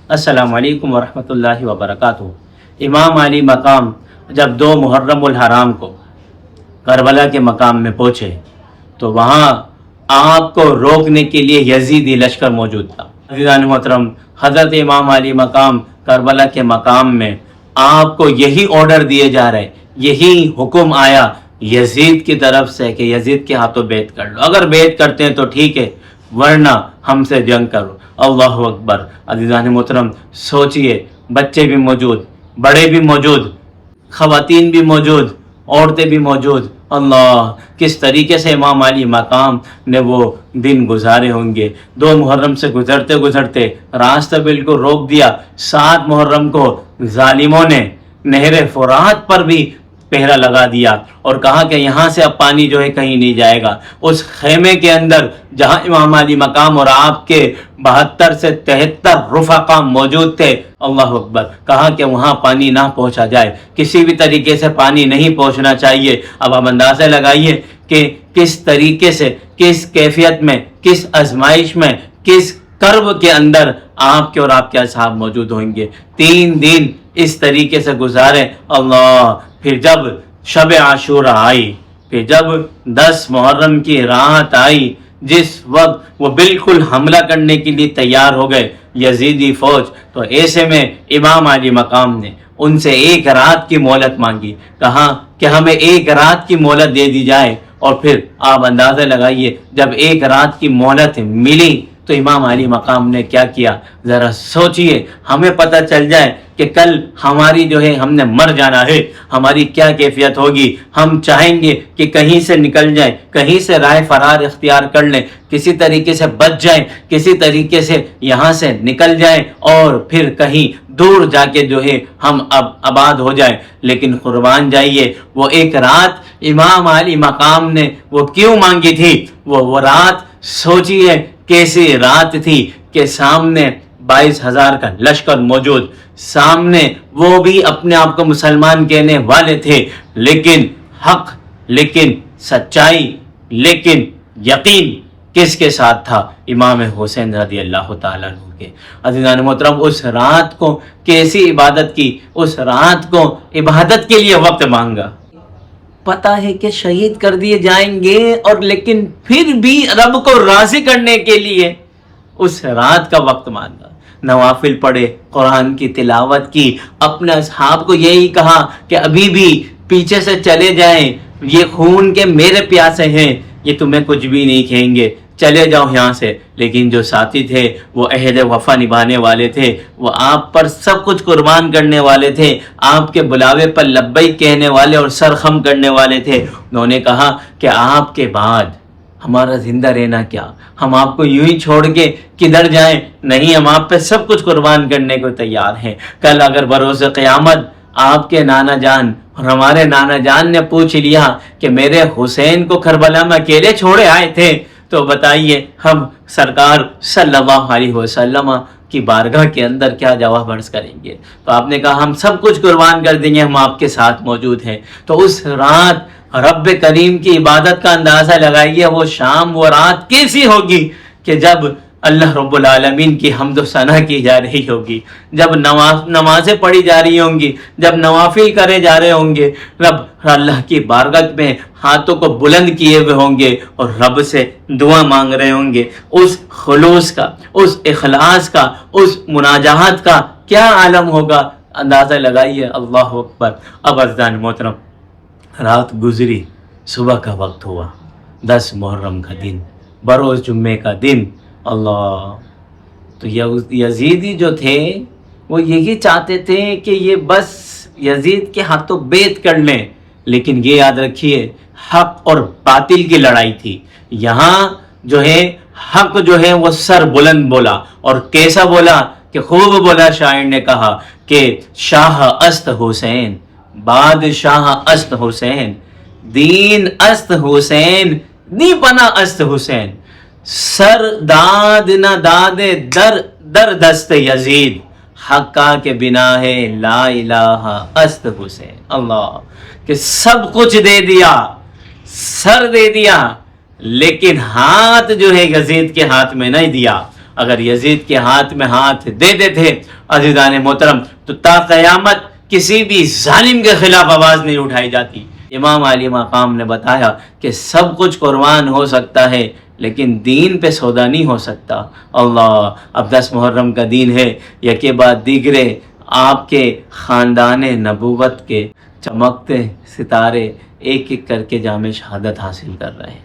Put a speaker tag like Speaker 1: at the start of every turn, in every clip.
Speaker 1: السلام علیکم ورحمۃ اللہ وبرکاتہ۔ امام علی مقام جب 2 محرم الحرام کو کربلا کے مقام میں پہنچے تو وہاں آپ کو روکنے کے لیے یزیدی لشکر موجود تھا۔ عزیزان محترم، حضرت امام علی مقام کربلا کے مقام میں آپ کو یہی آرڈر دیے جا رہے، یہی حکم آیا یزید کی طرف سے کہ یزید کے ہاتھوں بیعت کر لو، اگر بیعت کرتے ہیں تو ٹھیک ہے ورنہ ہم سے جنگ کرو۔ اللہ اکبر۔ عزیزان محترم، سوچئے، بچے بھی موجود، بڑے بھی موجود، خواتین بھی موجود، عورتیں بھی موجود۔ اللہ، کس طریقے سے امام علی مقام نے وہ دن گزارے ہوں گے۔ 2 محرم سے گزرتے گزرتے راستہ بالکل روک دیا۔ 7 محرم کو ظالموں نے نہر فرات پر بھی پہرا لگا دیا اور کہا کہ یہاں سے اب پانی جو ہے کہیں نہیں جائے گا۔ اس خیمے کے اندر جہاں امام علی مقام اور آپ کے 72 سے 73 رفقا موجود تھے، اللہ اکبر، کہا کہ وہاں پانی نہ پہنچا جائے، کسی بھی طریقے سے پانی نہیں پہنچنا چاہیے۔ اب آپ اندازہ لگائیے کہ کس طریقے سے، کس کیفیت میں، کس آزمائش میں، کس کرب کے اندر آپ کے اور آپ کے اصحاب موجود ہوں گے۔ 3 دن اس طریقے سے گزارے۔ اللہ، پھر جب شب عاشورہ آئی، پھر جب 10 محرم کی رات آئی، جس وقت وہ بالکل حملہ کرنے کے لیے تیار ہو گئے یزیدی فوج، تو ایسے میں امام علی مقام نے ان سے 1 رات کی مہلت مانگی، کہا کہ ہمیں 1 رات کی مہلت دے دی جائے۔ اور پھر آپ اندازہ لگائیے، جب 1 رات کی مہلت ملی تو امام علی مقام نے کیا کیا، ذرا سوچئے، ہمیں پتہ چل جائے کہ کل ہماری جو ہے ہم نے مر جانا ہے، ہماری کیا کیفیت ہوگی۔ ہم چاہیں گے کہ کہیں سے نکل جائیں، کہیں سے راہ فرار اختیار کر لیں، کسی طریقے سے بچ جائیں، کسی طریقے سے یہاں سے نکل جائیں اور پھر کہیں دور جا کے جو ہے ہم آباد ہو جائیں۔ لیکن قربان جائیے، وہ 1 رات امام علی مقام نے وہ کیوں مانگی تھی؟ وہ رات سوچئے کیسی رات تھی کہ سامنے 22,000 کا لشکر موجود، سامنے وہ بھی اپنے آپ کو مسلمان کہنے والے تھے، لیکن حق، لیکن سچائی، لیکن یقین کس کے ساتھ تھا؟ امام حسین رضی اللہ تعالیٰ عنہ کے۔ عزیزان محترم، اس رات کو کیسی عبادت کی، اس رات کو عبادت کے لیے وقت مانگا۔ پتہ ہے کہ شہید کر دیے جائیں گے، اور لیکن پھر بھی رب کو راضی کرنے کے لیے اس رات کا وقت مانگا، نوافل پڑھے، قرآن کی تلاوت کی، اپنے اصحاب کو یہی کہا کہ ابھی بھی پیچھے سے چلے جائیں، یہ خون کے میرے پیاسے ہیں، یہ تمہیں کچھ بھی نہیں کہیں گے، چلے جاؤ یہاں سے۔ لیکن جو ساتھی تھے وہ عہد وفا نبھانے والے تھے، وہ آپ پر سب کچھ قربان کرنے والے تھے، آپ کے بلاوے پر لبیک کہنے والے اور سر خم کرنے والے تھے۔ انہوں نے کہا کہ آپ کے بعد ہمارا زندہ رہنا کیا، ہم آپ کو یوں ہی چھوڑ کے کدھر جائیں؟ نہیں، ہم آپ پہ سب کچھ قربان کرنے کو تیار ہیں۔ کل اگر بروز قیامت آپ کے نانا جان اور ہمارے نانا جان نے پوچھ لیا کہ میرے حسین کو کربلا میں اکیلے چھوڑے آئے تھے، تو بتائیے ہم سرکار صلی اللہ علیہ وسلم کی بارگاہ کے اندر کیا جواب عرض کریں گے؟ تو آپ نے کہا ہم سب کچھ قربان کر دیں گے، ہم آپ کے ساتھ موجود ہیں۔ تو اس رات رب کریم کی عبادت کا اندازہ لگائیے، وہ شام، وہ رات کیسی ہوگی کہ جب اللہ رب العالمین کی حمد و ثنا کی جا رہی ہوگی، جب نمازیں پڑھی جا رہی ہوں گی، جب نوافل کرے جا رہے ہوں گے، رب اللہ کی بارگاہ میں ہاتھوں کو بلند کیے ہوئے ہوں گے اور رب سے دعا مانگ رہے ہوں گے۔ اس خلوص کا، اس اخلاص کا، اس مناجات کا کیا عالم ہوگا، اندازہ لگائیے۔ اللہ اکبر۔ اب عزیزان محترم، رات گزری، صبح کا وقت ہوا، 10 محرم کا دن، بروز جمعے کا دن۔ اللہ، تو یزیدی جو تھے وہ یہی چاہتے تھے کہ یہ بس یزید کے ہاتھوں بیعت کر لیں، لیکن یہ یاد رکھیے حق اور باطل کی لڑائی تھی۔ یہاں جو ہے حق جو ہے وہ سر بلند بولا، اور کیسا بولا کہ خوب بولا، شاعر نے کہا کہ شاہ است حسین، بادشاہ است حسین، دین است حسین، دی پنا است حسین، سر داد نہ داد در دست یزید، حقا کے بنا ہے لا الہ است حسین۔ اللہ، کہ سب کچھ دے دیا، سر دے دیا، لیکن ہاتھ جو ہے یزید کے ہاتھ میں نہیں دیا۔ اگر یزید کے ہاتھ میں ہاتھ دے دیتے عزیزان محترم تو تا قیامت کسی بھی ظالم کے خلاف آواز نہیں اٹھائی جاتی۔ امام علی مقام نے بتایا کہ سب کچھ قربان ہو سکتا ہے لیکن دین پہ سودا نہیں ہو سکتا۔ اللہ، اب 10 محرم کا دین ہے، یکے بعد دیگرے آپ کے خاندان نبوت کے چمکتے ستارے ایک ایک کر کے جام شہادت حاصل کر رہے ہیں۔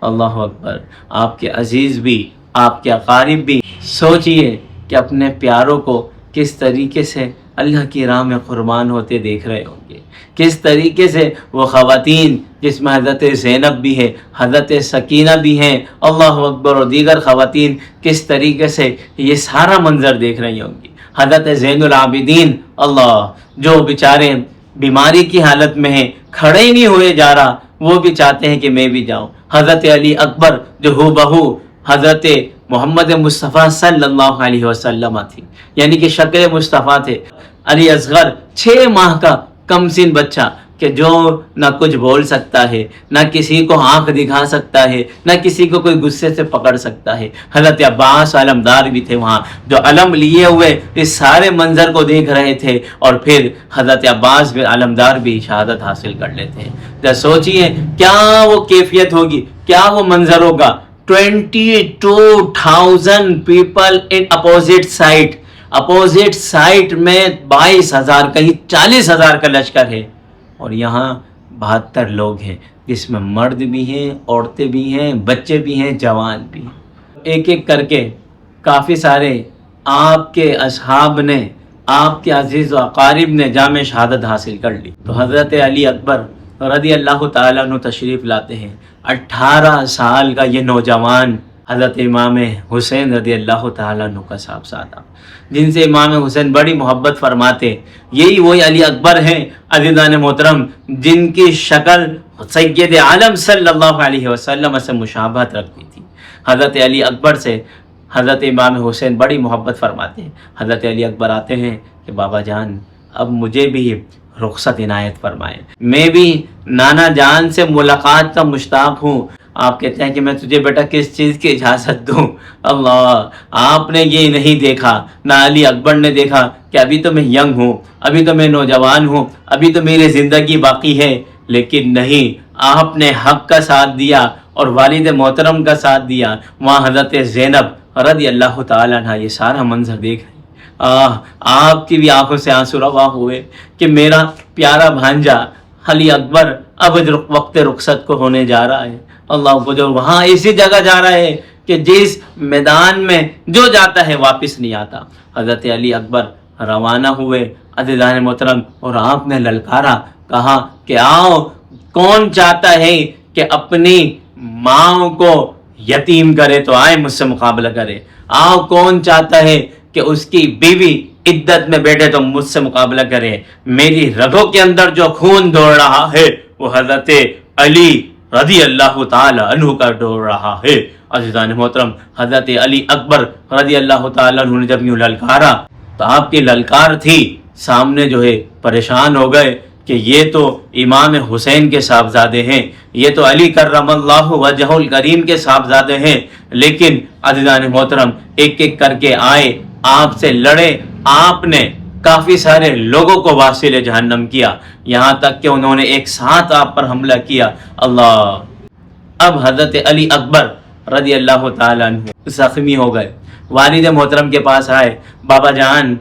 Speaker 1: اللہ اکبر۔ آپ کے عزیز بھی، آپ کے اقارب بھی سوچئے کہ اپنے پیاروں کو کس طریقے سے اللہ کی راہ میں قربان ہوتے دیکھ رہے ہوں گے، کس طریقے سے وہ خواتین جس میں حضرت زینب بھی ہے، حضرت سکینہ بھی ہیں، اللہ اکبر، اور دیگر خواتین کس طریقے سے یہ سارا منظر دیکھ رہی ہوں گی۔ حضرت زین العابدین، اللہ، جو بیچارے بیماری کی حالت میں ہیں، کھڑے ہی نہیں ہوئے جا رہا، وہ بھی چاہتے ہیں کہ میں بھی جاؤں۔ حضرت علی اکبر جو ہو بہو حضرت محمد مصطفیٰ صلی اللہ علیہ وسلم تھی، یعنی کہ شکل مصطفیٰ تھے۔ علی اصغر 6 ماہ کا کم سن بچہ کہ جو نہ کچھ بول سکتا ہے، نہ کسی کو آنکھ دکھا سکتا ہے، نہ کسی کو کوئی غصے سے پکڑ سکتا ہے۔ حضرت عباس علمدار بھی تھے وہاں، جو علم لیے ہوئے اس سارے منظر کو دیکھ رہے تھے، اور پھر حضرت عباس بھی علمدار بھی شہادت حاصل کر لیتے ہیں۔ تو سوچئے کیا وہ کیفیت ہوگی، کیا وہ منظر ہوگا۔ 22,000 پیپل ان اپوزٹ سائٹ میں 22,000 کہیں 40,000 کا لشکر ہے، اور یہاں 72 لوگ ہیں، جس میں مرد بھی ہیں، عورتیں بھی ہیں، بچے بھی ہیں، جوان بھی ہیں۔ ایک ایک کر کے کافی سارے آپ کے اصحاب نے، آپ کے عزیز و اقارب نے جام شہادت حاصل کر لی۔ تو حضرت علی اکبر رضی اللہ تعالیٰ عنہ تشریف لاتے ہیں۔ 18 سال کا یہ نوجوان حضرت امام حسین رضی اللہ تعالیٰ عنہ کا صاحبزادہ، جن سے امام حسین بڑی محبت فرماتے، یہی وہی علی اکبر ہیں عزیزان محترم جن کی شکل سید عالم صلی اللہ علیہ وسلم سے مشابہت رکھتی تھی۔ حضرت علی اکبر سے حضرت امام حسین بڑی محبت فرماتے ہیں۔ حضرت علی اکبر آتے ہیں کہ بابا جان اب مجھے بھی رخصت عنایت فرمائیں، میں بھی نانا جان سے ملاقات کا مشتاق ہوں۔ آپ کہتے ہیں کہ میں تجھے بیٹا کس چیز کی اجازت دوں؟ اللہ، آپ نے یہ نہیں دیکھا، نہ علی اکبر نے دیکھا کہ ابھی تو میں ینگ ہوں، ابھی تو میں نوجوان ہوں، ابھی تو میری زندگی باقی ہے، لیکن نہیں، آپ نے حق کا ساتھ دیا اور والد محترم کا ساتھ دیا۔ وہاں حضرت زینب رضی اللہ تعالیٰ عنہ یہ سارا منظر دیکھ رہے ہیں۔ آپ کی بھی آنکھوں سے آنسو روا ہوئے کہ میرا پیارا بھانجا علی اکبر اب وقت رخصت کو ہونے جا رہا ہے۔ اللہ کو جو وہاں اسی جگہ جا رہا ہے کہ جس میدان میں جو جاتا ہے واپس نہیں آتا۔ حضرت علی اکبر روانہ ہوئے عزیزان محترم، اور آپ نے للکارا، کہا کہ آؤ، کون چاہتا ہے کہ اپنی ماں کو یتیم کرے تو آئے مجھ سے مقابلہ کرے، آؤ کون چاہتا ہے کہ اس کی بیوی عدت میں بیٹھے تو مجھ سے مقابلہ کرے۔ میری رگوں کے اندر جو خون دوڑ رہا ہے وہ حضرت علی رضی اللہ تعالی عنہ کا دوڑ رہا ہے۔ عزیزان محترم، حضرت علی اکبر رضی اللہ تعالی عنہ نے جب یوں للکارا تو آپ کی للکار تھی، سامنے جو ہے پریشان ہو گئے کہ یہ تو امام حسین کے صاحبزادے ہیں، یہ تو علی کرم اللہ وجہ الکریم کے صاحبزادے ہیں، لیکن عزیزان محترم ایک ایک کر کے آئے، آپ سے لڑے، آپ نے کافی سارے لوگوں کو واصل جہنم کیا، یہاں تک کہ انہوں نے ایک ساتھ آپ پر حملہ کیا۔ اللہ، اب حضرت علی اکبر رضی اللہ تعالیٰ عنہ زخمی ہو گئے، والد محترم کے پاس آئے، بابا جان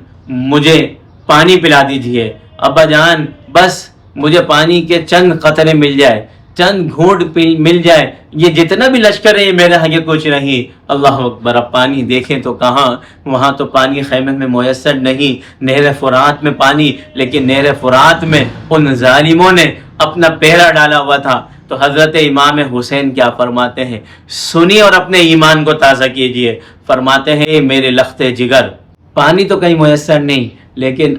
Speaker 1: مجھے پانی پلا دیجئے، ابا جان بس مجھے پانی کے چند قطرے مل جائے، چند گھونٹ مل جائے، یہ جتنا بھی لشکر ہے میرے آگے کچھ نہیں۔ اللہ اکبر، اب پانی دیکھیں تو کہاں، وہاں تو پانی خیمے میں میسر نہیں، نہر فرات میں پانی، لیکن نہر فرات میں ان ظالموں نے اپنا پہرا ڈالا ہوا تھا۔ تو حضرت امام حسین کیا فرماتے ہیں، سنی اور اپنے ایمان کو تازہ کیجئے۔ فرماتے ہیں میرے لخت جگر، پانی تو کہیں میسر نہیں، لیکن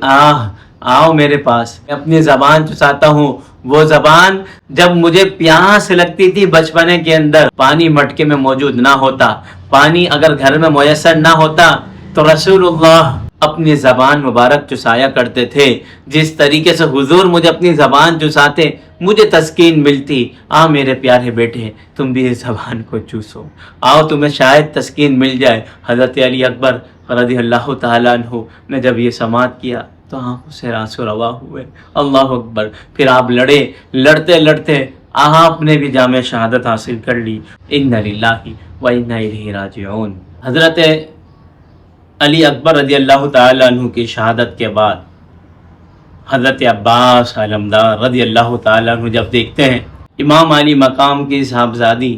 Speaker 1: آؤ میرے پاس، میں اپنی زبان چساتا ہوں، وہ زبان جب مجھے پیاس لگتی تھی بچپنے کے اندر، پانی مٹکے میں موجود نہ ہوتا، پانی اگر گھر میں میسر نہ ہوتا تو رسول اللہ اپنی زبان مبارک چسایا کرتے تھے، جس طریقے سے حضور مجھے اپنی زبان چساتے مجھے تسکین ملتی۔ آ میرے پیارے بیٹے تم بھی اس زبان کو چوسو، آؤ تمہیں شاید تسکین مل جائے۔ حضرت علی اکبر رضی اللہ تعالیٰ عنہ نے جب یہ سماعت کیا تو آنکھوں سے آنسو روا ہوئے۔ اللہ اکبر۔ پھر آپ لڑتے لڑتے آپ نے بھی جامع شہادت حاصل کر لی۔ انا للہ و انا الیہ راجعون۔ حضرت علی اکبر رضی اللہ تعالیٰ عنہ کی شہادت کے بعد حضرت عباس علمدار رضی اللہ تعالیٰ عنہ جب دیکھتے ہیں امام علی مقام کی صاحبزادی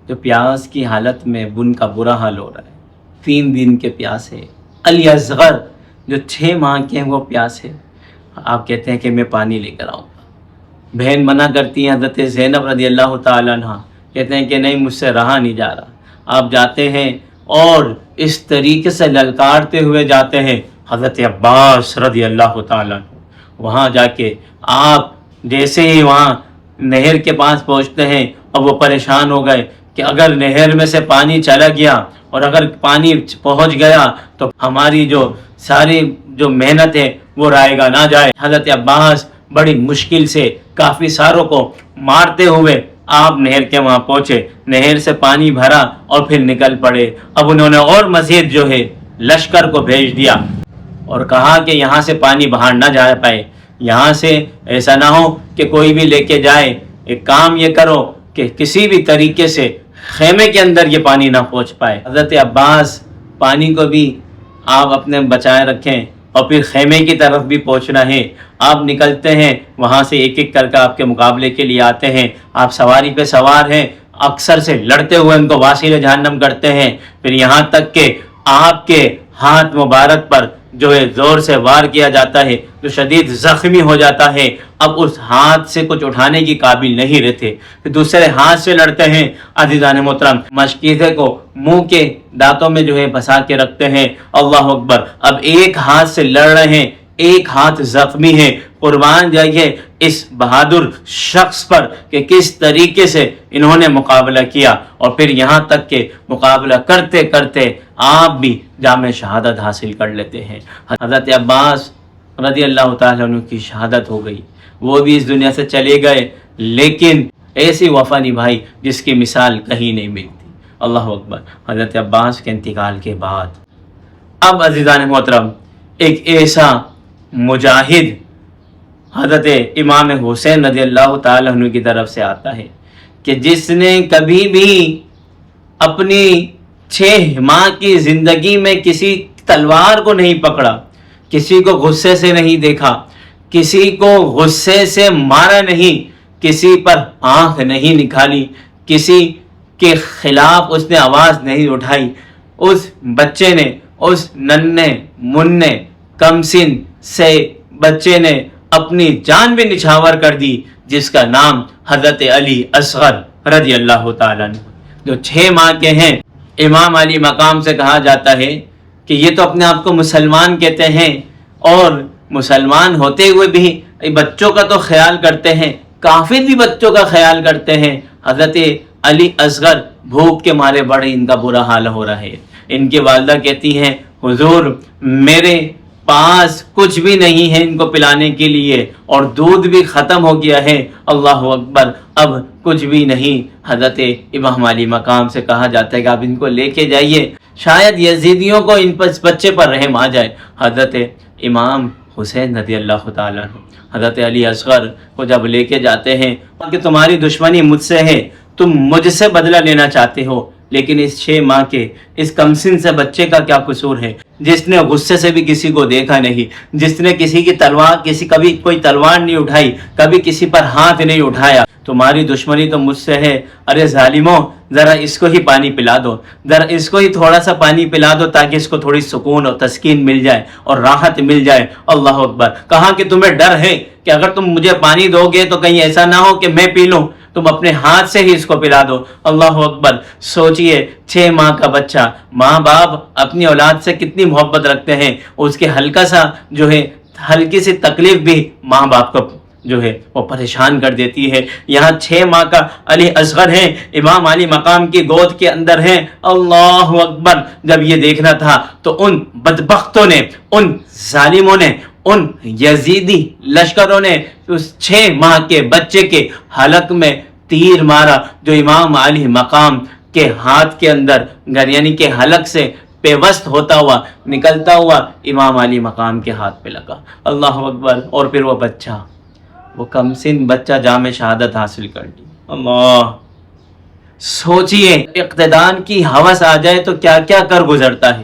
Speaker 1: جو پیاس کی حالت میں ان کا برا حال ہو رہا ہے، 3 دن کے پیاس ہے، علی اصغر جو 6 ماہ کے ہیں وہ پیاس ہے، آپ کہتے ہیں کہ میں پانی لے کر آؤں گا۔ بہن منع کرتی ہیں، حضرت زینب رضی اللہ تعالیٰ عنہ کہتے ہیں کہ نہیں مجھ سے رہا نہیں جا رہا۔ آپ جاتے ہیں اور اس طریقے سے للکارتے ہوئے جاتے ہیں۔ حضرت عباس رضی اللہ تعالیٰ عنہ وہاں جا کے آپ جیسے ہی وہاں نہر کے پاس پہنچتے ہیں اور وہ پریشان ہو گئے کہ اگر نہر میں سے پانی چلا گیا اور اگر پانی پہنچ گیا تو ہماری جو ساری جو محنت ہے وہ رائے گا نہ جائے۔ حضرت عباس بڑی مشکل سے کافی ساروں کو مارتے ہوئے آپ نہر کے وہاں پہنچے، نہر سے پانی بھرا اور پھر نکل پڑے۔ اب انہوں نے اور مزید جو ہے لشکر کو بھیج دیا اور کہا کہ یہاں سے پانی باہر نہ جا پائے، یہاں سے ایسا نہ ہو کہ کوئی بھی لے کے جائے، ایک کام یہ کرو کہ کسی بھی طریقے سے خیمے کے اندر یہ پانی نہ پہنچ پائے۔ حضرت عباس پانی کو بھی آپ اپنے بچائے رکھیں اور پھر خیمے کی طرف بھی پہنچنا ہے۔ آپ نکلتے ہیں وہاں سے ایک ایک کر کے آپ کے مقابلے کے لیے آتے ہیں، آپ سواری پہ سوار ہیں، اکثر سے لڑتے ہوئے ان کو واصل جہنم کرتے ہیں، پھر یہاں تک کہ آپ کے ہاتھ مبارک پر جو ہے زور سے وار کیا جاتا ہے، جو شدید زخمی ہو جاتا ہے، اب اس ہاتھ سے کچھ اٹھانے کی قابل نہیں رہتے، پھر دوسرے ہاتھ سے لڑتے ہیں۔ عزیزان محترم مشکیزے کو منہ کے دانتوں میں جو ہے پھنسا کے رکھتے ہیں۔ اللہ اکبر۔ اب ایک ہاتھ سے لڑ رہے ہیں، ایک ہاتھ زخمی ہے۔ قربان جائیے اس بہادر شخص پر کہ کس طریقے سے انہوں نے مقابلہ کیا، اور پھر یہاں تک کہ مقابلہ کرتے کرتے آپ بھی جامع شہادت حاصل کر لیتے ہیں۔ حضرت عباس رضی اللہ تعالیٰ عنہ کی شہادت ہو گئی، وہ بھی اس دنیا سے چلے گئے، لیکن ایسی وفا نبھائی جس کی مثال کہیں نہیں ملتی۔ اللہ اکبر۔ حضرت عباس کے انتقال کے بعد اب عزیزان محترم ایک ایسا مجاہد حضرت امام حسین رضی اللہ تعالیٰ عنہ کی طرف سے آتا ہے کہ جس نے کبھی بھی اپنی 6 ماہ کی زندگی میں کسی تلوار کو نہیں پکڑا، کسی کو غصے سے نہیں دیکھا، کسی کو غصے سے مارا نہیں، کسی پر آنکھ نہیں نکالی، کسی کے خلاف اس نے آواز نہیں اٹھائی، اس بچے نے، اس ننھے مننے کمسن سے بچے نے اپنی جان بھی نچھاور کر دی، جس کا نام حضرت علی اصغر رضی اللہ تعالیٰ عنہ جو 6 ماہ کے ہیں۔ امام علی مقام سے کہا جاتا ہے کہ یہ تو اپنے آپ کو مسلمان کہتے ہیں اور مسلمان ہوتے ہوئے بھی بچوں کا تو خیال کرتے ہیں، کافر بھی بچوں کا خیال کرتے ہیں۔ حضرت علی اصغر بھوک کے مارے بڑے ان کا برا حال ہو رہا ہے۔ ان کی والدہ کہتی ہیں حضور میرے پاس کچھ بھی نہیں ہے ان کو پلانے کے لیے اور دودھ بھی ختم ہو گیا ہے۔ اللہ اکبر۔ اب کچھ بھی نہیں۔ حضرت امام علی مقام سے کہا جاتا ہے کہ آپ ان کو لے کے جائیے، شاید یزیدیوں کو ان بچے پر رحم آ جائے۔ حضرت امام حسین رضی اللہ تعالیٰ عنہ حضرت علی اصغر کو جب لے کے جاتے ہیں کہ تمہاری دشمنی مجھ سے ہے، تم مجھ سے بدلہ لینا چاہتے ہو، لیکن اس 6 ماہ کے اس کمسن سے بچے کا کیا قصور ہے، جس نے غصے سے بھی کسی کو دیکھا نہیں، جس نے کسی کی تلوار کبھی کوئی تلوار نہیں اٹھائی، کبھی کسی پر ہاتھ نہیں اٹھایا، تمہاری دشمنی تو مجھ سے ہے۔ ارے ظالموں ذرا اس کو ہی پانی پلا دو، ذرا اس کو ہی تھوڑا سا پانی پلا دو تاکہ اس کو تھوڑی سکون اور تسکین مل جائے اور راحت مل جائے۔ اللہ اکبر۔ کہا کہ تمہیں ڈر ہے کہ اگر تم مجھے پانی دو گے تو کہیں ایسا نہ ہو کہ میں پی لوں، تم اپنے ہاتھ سے ہی اس کو پلا دو۔ اللہ اکبر۔ سوچئے 6 ماہ کا بچہ، ماں باپ اپنی اولاد سے کتنی محبت رکھتے ہیں، اس کے ہلکا سا جو ہے ہلکی سی تکلیف بھی ماں باپ کو جو ہے وہ پریشان کر دیتی ہے۔ یہاں 6 ماہ کا علی اصغر ہے، امام علی مقام کی گود کے اندر ہے۔ اللہ اکبر! جب یہ دیکھنا تھا تو ان بدبختوں نے، ان ظالموں نے، ان یزیدی لشکروں نے اس 6 ماہ کے بچے کے حلق میں تیر مارا، جو امام علی مقام کے ہاتھ کے اندر یعنی کہ حلق سے پیوست ہوتا ہوا نکلتا ہوا امام علی مقام کے ہاتھ پہ لگا۔ اللہ اکبر! اور پھر وہ بچہ، وہ کم سن بچہ جام شہادت حاصل کر لی۔ اللہ، سوچئے اقتدار کی ہوس آ جائے تو کیا کیا کر گزرتا ہے۔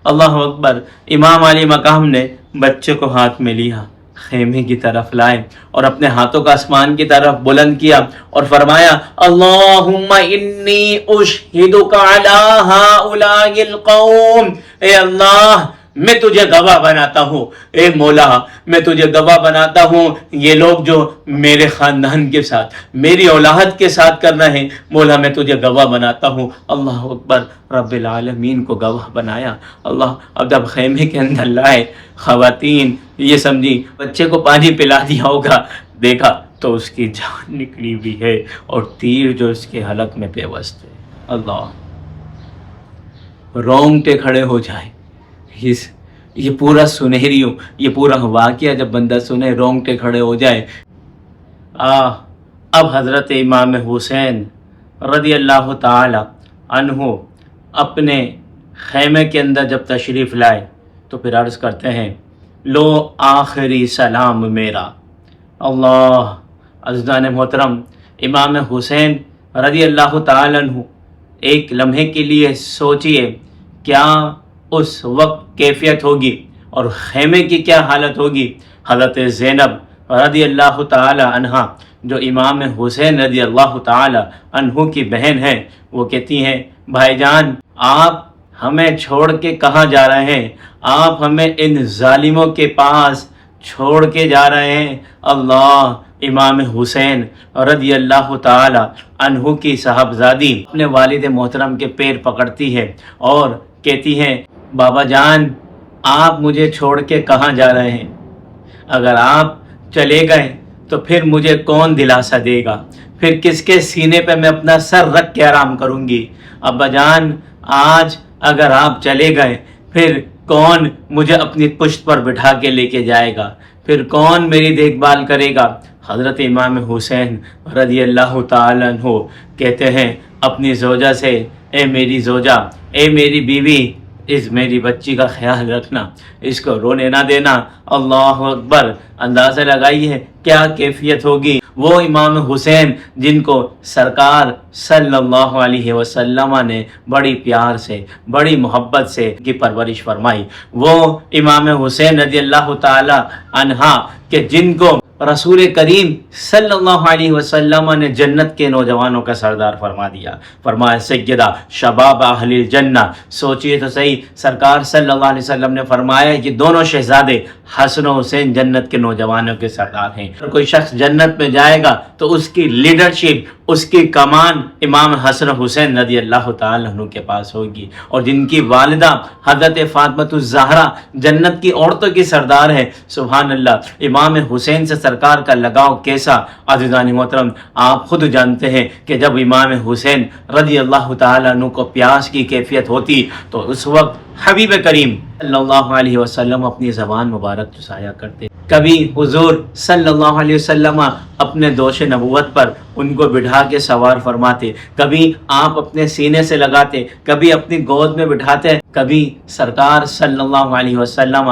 Speaker 1: اللہ اکبر! امام علی مقام نے بچے کو ہاتھ میں لیا، خیمے کی طرف لائے اور اپنے ہاتھوں کا آسمان کی طرف بلند کیا اور فرمایا اللہم انی اشہدک علی ہؤلاء القوم، اے اللہ میں تجھے گواہ بناتا ہوں، اے مولا میں تجھے گواہ بناتا ہوں، یہ لوگ جو میرے خاندان کے ساتھ، میری اولاد کے ساتھ کر رہے ہیں، مولا میں تجھے گواہ بناتا ہوں۔ اللہ اکبر! رب العالمین کو گواہ بنایا۔ اللہ، اب جب خیمے کے اندر لائے، خواتین یہ سمجھی بچے کو پانی پلا دیا ہوگا، دیکھا تو اس کی جان نکلی ہوئی ہے اور تیر جو اس کے حلق میں پیوست ہے۔ اللہ، رونگٹے کھڑے ہو جائے۔ یہ پورا سنہریوں، یہ پورا واقعہ جب بندہ سنے رونگٹے کھڑے ہو جائے۔ اب حضرت امام حسین رضی اللہ تعالی عنہ اپنے خیمے کے اندر جب تشریف لائے تو پھر عرض کرتے ہیں لو آخری سلام میرا۔ اللہ، عزیزان محترم، امام حسین رضی اللہ تعالی عنہ ایک لمحے کے لیے سوچئے کیا اس وقت کیفیت ہوگی اور خیمے کی کیا حالت ہوگی۔ حضرت زینب رضی اللہ تعالی عنہا جو امام حسین رضی اللہ تعالی عنہ کی بہن ہے، وہ کہتی ہیں بھائی جان آپ ہمیں چھوڑ کے کہاں جا رہے ہیں؟ آپ ہمیں ان ظالموں کے پاس چھوڑ کے جا رہے ہیں۔ اللہ، امام حسین رضی اللہ تعالی عنہ کی صاحبزادی اپنے والد محترم کے پیر پکڑتی ہے اور کہتی ہے بابا جان آپ مجھے چھوڑ کے کہاں جا رہے ہیں؟ اگر آپ چلے گئے تو پھر مجھے کون دلاسا دے گا؟ پھر کس کے سینے پہ میں اپنا سر رکھ کے آرام کروں گی؟ ابا جان آج اگر آپ چلے گئے پھر کون مجھے اپنی پشت پر بٹھا کے لے کے جائے گا؟ پھر کون میری دیکھ بھال کرے گا؟ حضرت امام حسین رضی اللہ تعالیٰ عنہ کہتے ہیں اپنی زوجہ سے اے میری زوجہ، اے میری بیوی، اس میری بچی کا خیال رکھنا، اس کو رونے نہ دینا۔ اللہ اکبر! اندازہ لگائیے کیا کیفیت ہوگی۔ وہ امام حسین جن کو سرکار صلی اللہ علیہ وسلم نے بڑی پیار سے، بڑی محبت سے کی پرورش فرمائی، وہ امام حسین رضی اللہ تعالی عنہ کہ جن کو رسول کریم صلی اللہ علیہ وسلم نے جنت کے نوجوانوں کا سردار فرما دیا، فرمایا سیدہ شباب اہل الجنہ۔ سوچئے تو صحیح، سرکار صلی اللہ علیہ وسلم نے فرمایا کہ دونوں شہزادے حسن و حسین جنت کے نوجوانوں کے سردار ہیں۔ اگر کوئی شخص جنت میں جائے گا تو اس کی لیڈرشپ، اس کی کمان امام حسن حسین رضی اللہ تعالیٰ عنہ کے پاس ہوگی، اور جن کی والدہ حضرت فاطمہ الزہرا جنت کی عورتوں کی سردار ہے۔ سبحان اللہ! امام حسین سے سرکار کا لگاؤ کیسا؟ عزیزان محترم، آپ خود جانتے ہیں کہ جب امام حسین رضی اللہ تعالیٰ عنہ کو پیاس کی کیفیت ہوتی تو اس وقت حبیب کریم صلی اللہ علیہ وسلم اپنی زبان مبارک چسایا کرتے۔ کبھی حضور صلی اللہ علیہ وسلم اپنے دوش نبوت پر ان کو بٹھا کے سوار فرماتے، کبھی آپ اپنے سینے سے لگاتے، کبھی اپنی گود میں بٹھاتے، کبھی سرکار صلی اللہ علیہ وسلم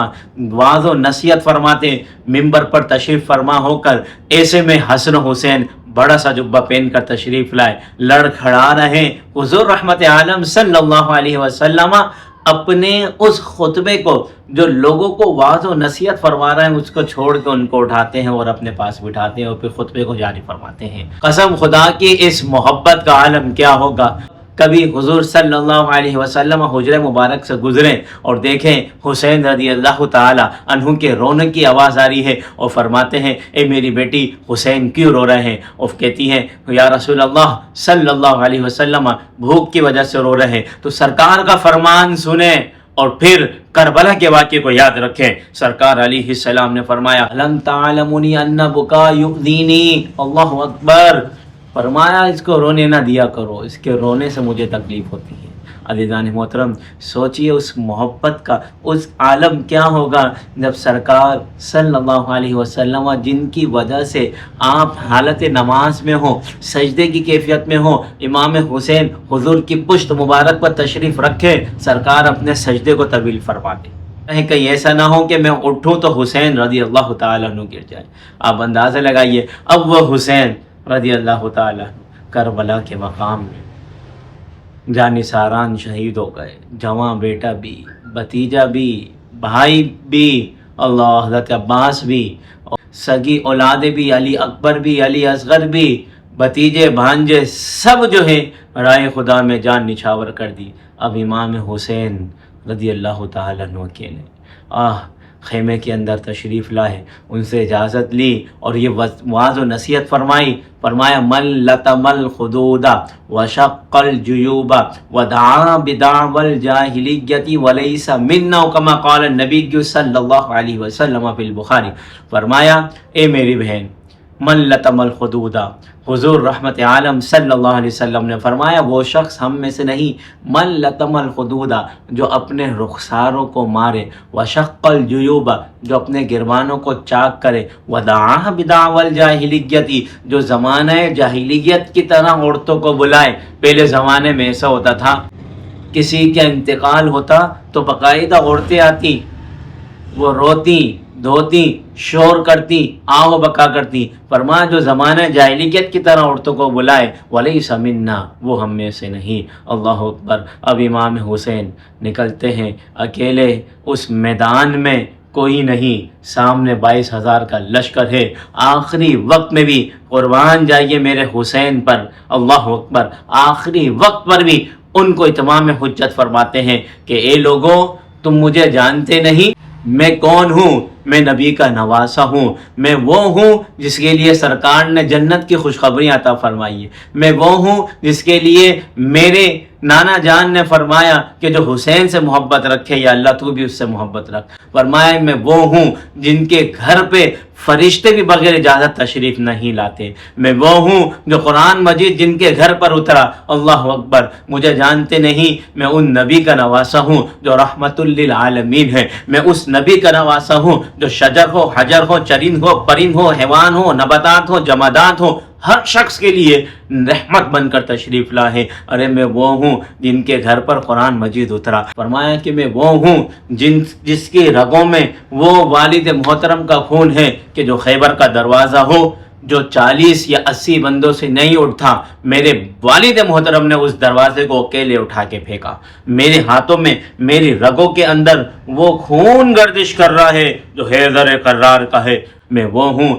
Speaker 1: واعظ و نصیحت فرماتے، ممبر پر تشریف فرما ہو کر ایسے میں حسن حسین بڑا سا جبہ پہن کر تشریف لائے، لڑکھڑا رہے۔ حضور رحمت عالم صلی اللہ علیہ وسلم اپنے اس خطبے کو جو لوگوں کو واعظ و نصیحت فرما رہے ہیں اس کو چھوڑ کے ان کو اٹھاتے ہیں اور اپنے پاس بٹھاتے ہیں اور پھر خطبے کو جاری فرماتے ہیں۔ قسم خدا کی اس محبت کا عالم کیا ہوگا۔ کبھی حضور صلی اللہ علیہ وسلم حجرہ مبارک سے گزریں اور دیکھیں حسین رضی اللہ تعالی عنہ کے رونے کی آواز آ رہی ہے اور فرماتے ہیں اے میری بیٹی حسین کیوں رو رہے ہیں؟ اور کہتی ہیں یا رسول اللہ صلی اللہ علیہ وسلم بھوک کی وجہ سے رو رہے ہیں۔ تو سرکار کا فرمان سنیں اور پھر کربلا کے واقعے کو یاد رکھیں. سرکار علیہ السلام نے فرمایا لم تعلمونی ان بکا یؤذینی، اللہ اکبر، فرمایا اس کو رونے نہ دیا کرو، اس کے رونے سے مجھے تکلیف ہوتی ہے. عزیزان محترم، سوچئے اس محبت کا اس عالم کیا ہوگا جب سرکار صلی اللہ علیہ وسلم جن کی وجہ سے آپ حالت نماز میں ہوں، سجدے کی کیفیت میں ہوں، امام حسین حضور کی پشت مبارک پر تشریف رکھے، سرکار اپنے سجدے کو طویل فرماتے. کہیں ایسا نہ ہو کہ میں اٹھوں تو حسین رضی اللہ تعالیٰ عنہ گر جائے. آپ اندازہ لگائیے، اب وہ حسین رضی اللہ تعالیٰ عنہ کربلا کے مقام میں جانثاران شہید ہو گئے، جواں بیٹا بھی، بھتیجا بھی، بھائی بھی، اللہ، حضرت عباس بھی، سگی اولادیں بھی، علی اکبر بھی، علی اصغر بھی، بھتیجے بھانجے سب جو ہے رائے خدا میں جان نچھاور کر دی. اب امام حسین رضی اللہ تعالیٰ عنہ اکیلے خیمے کے اندر تشریف لائے، ان سے اجازت لی اور یہ وعظ و نصیحت فرمایا من لطم الخدود وشق الجیوب ودعا بدعوى الجاہلیۃ وليس منا كما قال النبی صلی اللہ علیہ وسلم فی البخاری. فرمایا اے میری بہن، من لطم الخدود، حضور رحمت عالم صلی اللہ علیہ وسلم نے فرمایا وہ شخص ہم میں سے نہیں، من لطم الخدود، جو اپنے رخساروں کو مارے، وشق الجیوب، جو اپنے گربانوں کو چاک کرے، ودعا بدعوى الجاہلیۃ، جو زمانہ جاہلیت کی طرح عورتوں کو بلائے. پہلے زمانے میں ایسا ہوتا تھا، کسی کا انتقال ہوتا تو باقاعدہ عورتیں آتی، وہ روتی دھوتی، شور کرتی، آہ و بکا کرتی. فرمایا جو زمانہ جاہلیت کی طرح عورتوں کو بلائے، ولیس منا، وہ ہم میں سے نہیں. اللہ اکبر. اب امام حسین نکلتے ہیں اکیلے، اس میدان میں کوئی نہیں، سامنے 22,000 کا لشکر ہے. آخری وقت میں بھی قربان جائیے میرے حسین پر، اللہ اکبر، آخری وقت پر بھی ان کو اتمام حجت فرماتے ہیں کہ اے لوگوں، تم مجھے جانتے نہیں، میں کون ہوں؟ میں نبی کا نواسا ہوں، میں وہ ہوں جس کے لیے سرکار نے جنت کی خوشخبری عطا فرمائی ہے، میں وہ ہوں جس کے لیے میرے نانا جان نے فرمایا کہ جو حسین سے محبت رکھے یا اللہ تو بھی اس سے محبت رکھ. فرمایا میں وہ ہوں جن کے گھر پہ فرشتے بھی بغیر اجازت تشریف نہیں لاتے، میں وہ ہوں جو قرآن مجید جن کے گھر پر اترا. اللہ اکبر. مجھے جانتے نہیں، میں ان نبی کا نواسا ہوں جو رحمت للعالمین ہے، میں اس نبی کا نواسا ہوں جو شجر ہو، حجر ہو، چرند ہو، پرند ہو، حیوان ہو، نباتات ہو، جمادات ہو، ہر شخص کے لیے رحمت بن کر تشریف لائے. ارے میں وہ ہوں جن کے گھر پر قرآن مجید اترا. فرمایا کہ میں وہ ہوں جس کی رگوں میں وہ والد محترم کا خون ہے کہ جو خیبر کا دروازہ ہو، جو 40 یا 80 بندوں سے نہیں اٹھا، میرے والد محترم نے اس دروازے کو اکیلے اٹھا کے پھینکا. میرے ہاتھوں میں، میری رگوں کے اندر وہ خون گردش کر رہا ہے جو حیدر کرار کا ہے. میں وہ ہوں.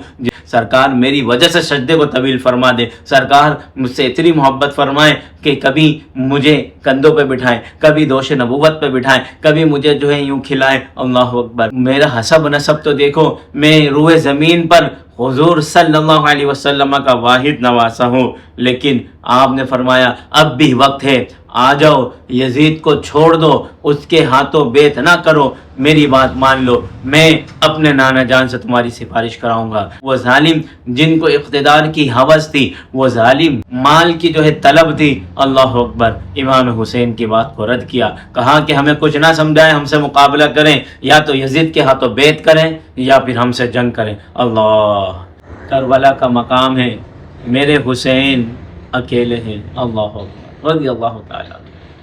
Speaker 1: سرکار میری وجہ سے سجدے کو طویل فرما دے، سرکار مجھ سے اتنی محبت فرمائے کہ کبھی مجھے کندھوں پہ بٹھائیں، کبھی دوش نبوت پہ بٹھائیں، کبھی مجھے جو ہے یوں کھلائیں. اللہ اکبر. میرا حسب نسب تو دیکھو، میں روئے زمین پر حضور صلی اللہ علیہ وسلم کا واحد نواسا ہوں، لیکن آپ نے فرمایا اب بھی وقت ہے، آ جاؤ، یزید کو چھوڑ دو، اس کے ہاتھوں بیعت نہ کرو، میری بات مان لو، میں اپنے نانا جان سے تمہاری سفارش کراؤں گا. وہ ظالم جن کو اقتدار کی ہوس تھی، وہ ظالم مال کی جو ہے طلب تھی، اللہ اکبر، امام حسین کی بات کو رد کیا. کہا کہ ہمیں کچھ نہ سمجھائیں، ہم سے مقابلہ کریں، یا تو یزید کے ہاتھوں بیعت کریں یا پھر ہم سے جنگ کریں. اللہ، کربلا کا مقام ہے، میرے حسین اکیلے ہیں، اللہ اکبر رضی اللہ تعالیٰ.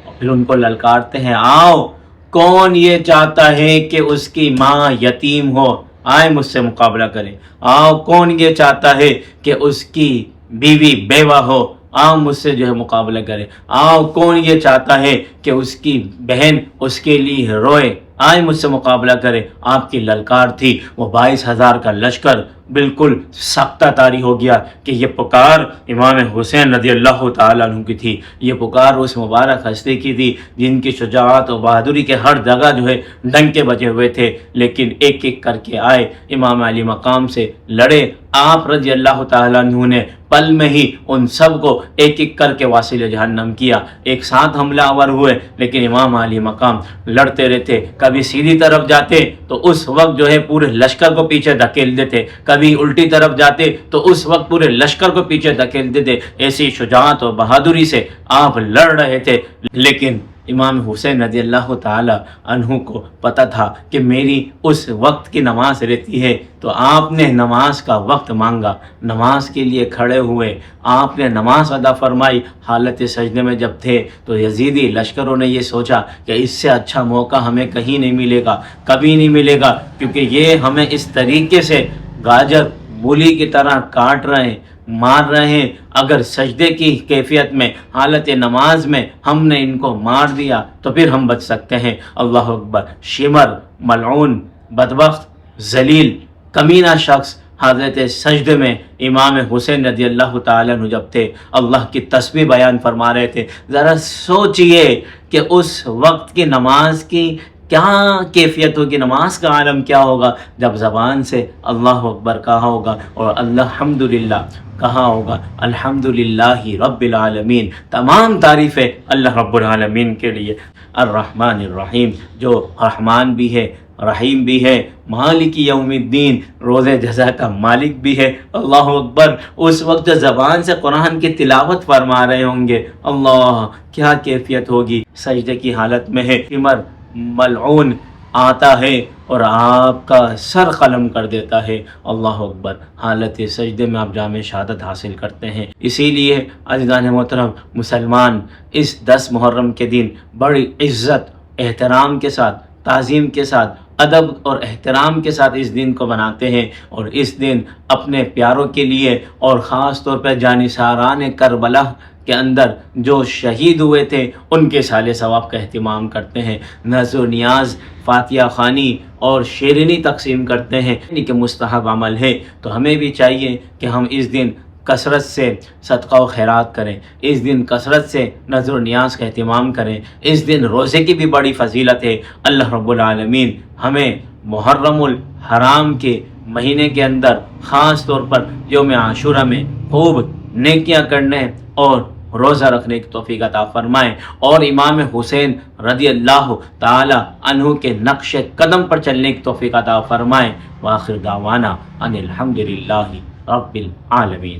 Speaker 1: اور پھر ان کو للکارتے ہیں، آؤ، کون یہ چاہتا ہے کہ اس کی ماں یتیم ہو، آئے مجھ سے مقابلہ کریں. آؤ، کون یہ چاہتا ہے کہ اس کی بیوی بیوہ ہو، آؤ مجھ سے جو ہے مقابلہ کرے. آؤ، کون یہ چاہتا ہے کہ اس کی بہن اس کے لیے روئے، آئے مجھ سے مقابلہ کرے۔ آپ کی للکار تھی، وہ 22,000 کا لشکر بالکل سختہ طاری ہو گیا کہ یہ پکار امام حسین رضی اللہ تعالیٰ عنہ کی تھی، یہ پکار اس مبارک ہستی کی تھی جن کی شجاعت و بہادری کے ہر جگہ جو ہے ڈنکے بجے ہوئے تھے، لیکن ایک ایک کر کے آئے، امام علی مقام سے لڑے۔ آپ رضی اللہ تعالیٰ عنہ نے پل میں ہی ان سب کو ایک ایک کر کے واصل جہنم کیا، ایک ساتھ حملہ آور ہوئے، لیکن امام علی مقام لڑتے رہتے۔ کبھی سیدھی طرف جاتے تو اس وقت جو ہے پورے لشکر کو پیچھے دھکیل دیتے، کبھی الٹی طرف جاتے تو اس وقت پورے لشکر کو پیچھے دھکیل دیتے۔ ایسی شجاعت اور بہادری سے آپ لڑ رہے تھے، لیکن امام حسین رضی اللہ تعالی عنہ کو پتہ تھا کہ میری اس وقت کی نماز رہتی ہے، تو آپ نے نماز کا وقت مانگا، نماز کے لیے کھڑے ہوئے، آپ نے نماز ادا فرمائی۔ حالت سجدے میں جب تھے تو یزیدی لشکروں نے یہ سوچا کہ اس سے اچھا موقع ہمیں کہیں نہیں ملے گا، کبھی نہیں ملے گا، کیونکہ یہ ہمیں اس طریقے سے گاجر مولی کی طرح کاٹ رہے ہیں، مار رہے ہیں۔ اگر سجدے کی کیفیت میں، حالت نماز میں ہم نے ان کو مار دیا تو پھر ہم بچ سکتے ہیں۔ اللہ اکبر! شمر، ملعون، بدبخت، ذلیل، کمینہ شخص حضرت سجدے میں امام حسین رضی اللہ تعالیٰ عنہ جب تھے، اللہ کی تسبیح بیان فرما رہے تھے۔ ذرا سوچئے کہ اس وقت کی نماز کی کیا کیفیت ہوگی، نماز کا عالم کیا ہوگا جب زبان سے اللہ اکبر کہا ہوگا اور الحمدللہ کہا ہوگا۔ الحمدللہ رب العالمین، تمام تعریفیں اللہ رب العالمین کے لیے۔ الرحمن الرحیم، جو رحمان بھی ہے، رحیم بھی ہے، مالک یوم الدین، روز جزا کا مالک بھی ہے۔ اللہ اکبر! اس وقت زبان سے قرآن کی تلاوت فرما رہے ہوں گے، اللہ کیا کیفیت ہوگی۔ سجدے کی حالت میں ہے، عمر ملعون آتا ہے اور آپ کا سر قلم کر دیتا ہے۔ اللہ اکبر! حالت سجدے میں آپ جام شہادت حاصل کرتے ہیں۔ اسی لیے عزیزان محترم مسلمان اس 10 محرم کے دن بڑی عزت، احترام کے ساتھ، تعظیم کے ساتھ، ادب اور احترام کے ساتھ اس دن کو مناتے ہیں، اور اس دن اپنے پیاروں کے لیے اور خاص طور پر جانثاران کربلا کے اندر جو شہید ہوئے تھے ان کے سال ثواب کا اہتمام کرتے ہیں، نذر و نیاز، فاتحہ خوانی اور شیرینی تقسیم کرتے ہیں، یعنی کہ مستحب عمل ہے۔ تو ہمیں بھی چاہیے کہ ہم اس دن کثرت سے صدقہ و خیرات کریں، اس دن کثرت سے نذر و نیاز کا اہتمام کریں۔ اس دن روزے کی بھی بڑی فضیلت ہے۔ اللہ رب العالمین ہمیں محرم الحرام کے مہینے کے اندر خاص طور پر یوم عاشورہ میں خوب نیکیاں کرنے اور روزہ رکھنے کی توفیق عطا فرمائیں، اور امام حسین رضی اللہ تعالی عنہ کے نقش قدم پر چلنے کی توفیق عطا فرمائیں۔ وآخر دعوانا ان الحمدللہ رب العالمین۔